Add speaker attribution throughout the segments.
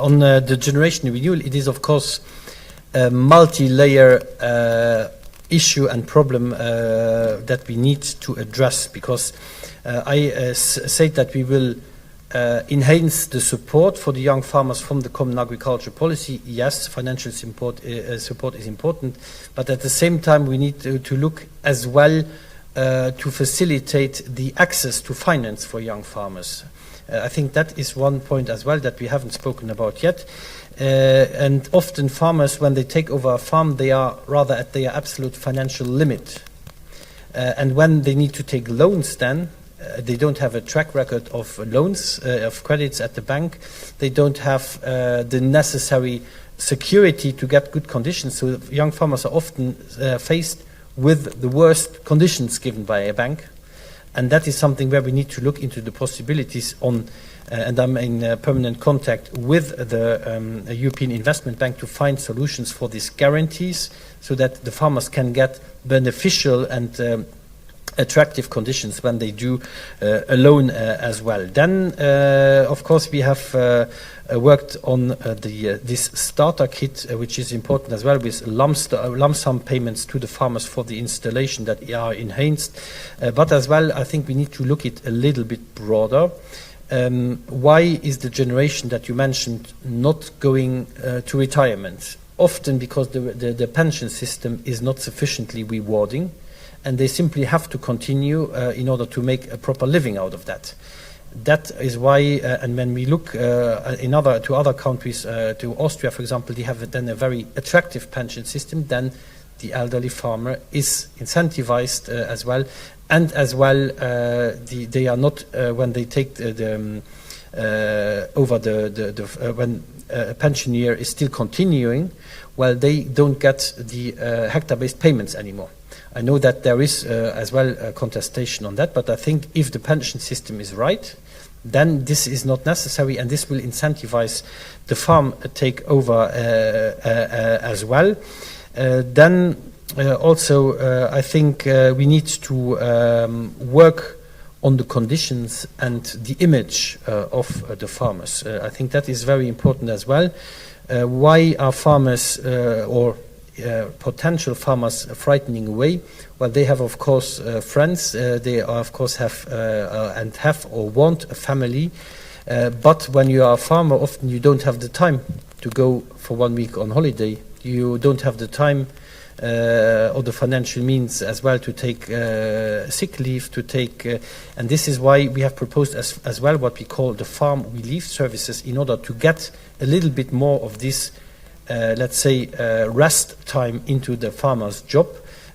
Speaker 1: On the generation renewal, it is of course a multi-layer issue and problem that we need to address, because I say that we will enhance the support for the young farmers from the Common Agricultural Policy. Yes, financial support is important, but at the same time we need to look as well to facilitate the access to finance for young farmers. I think that is one point as well that we haven't spoken about yet. And often farmers, when they take over a farm, they are rather at their absolute financial limit. And when they need to take loans then, they don't have a track record of loans, of credits at the bank. They don't have the necessary security to get good conditions. So young farmers are often faced with the worst conditions given by a bank. And that is something where we need to look into the possibilities on, and I'm in permanent contact with the European Investment Bank to find solutions for these guarantees so that the farmers can get beneficial and attractive conditions when they do a loan as well. Then, of course, we have worked on this starter kit, which is important as well, with lump sum payments to the farmers for the installation that are enhanced. But as well, I think we need to look at a little bit broader. Why is the generation that you mentioned not going to retirement? Often because the pension system is not sufficiently rewarding, and they simply have to continue in order to make a proper living out of that. That is why, and when we look to other countries, to Austria, for example, they have then a very attractive pension system. Then the elderly farmer is incentivized as well, and as well they are not when they take when a pension year is still continuing, well, they don't get the hectare-based payments anymore. I know that there is as well a contestation on that, but I think if the pension system is right, then this is not necessary, and this will incentivize the farm takeover as well. Then also I think we need to work on the conditions and the image of the farmers. I think that is very important as well. Why are farmers or potential farmers frightening away? Well, they have of course friends, they of course have or want a family, but when you are a farmer, often you don't have the time to go for 1 week on holiday. You don't have the time or the financial means as well to take sick leave, to take and this is why we have proposed as well what we call the farm relief services, in order to get a little bit more of this let's say rest time into the farmer's job.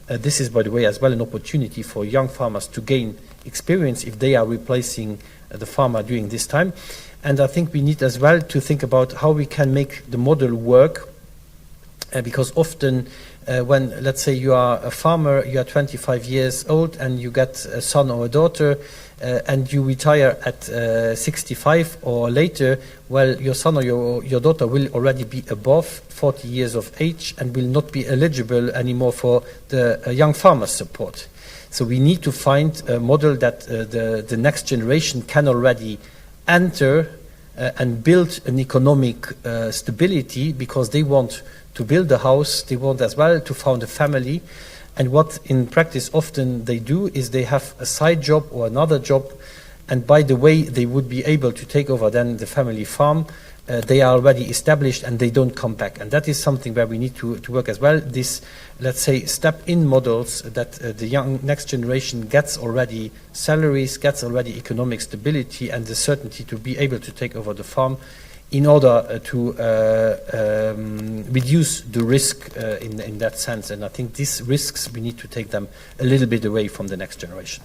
Speaker 1: This is, by the way, as well an opportunity for young farmers to gain experience if they are replacing the farmer during this time. And I think we need as well to think about how we can make the model work, because often when, let's say, you are a farmer, you are 25 years old and you get a son or a daughter, and you retire at 65 or later, well, your son or your daughter will already be above 40 years of age and will not be eligible anymore for the young farmer support. So we need to find a model that the next generation can already enter and build an economic stability, because they want to build a house, they want as well to found a family. And what in practice often they do is they have a side job or another job, and by the way they would be able to take over then the family farm. They are already established and they don't come back, and that is something where we need to work as well. This, let's say, step-in models that the young next generation gets already salaries, gets already economic stability and the certainty to be able to take over the farm, in order to reduce the risk in that sense. And I think these risks, we need to take them a little bit away from the next generation.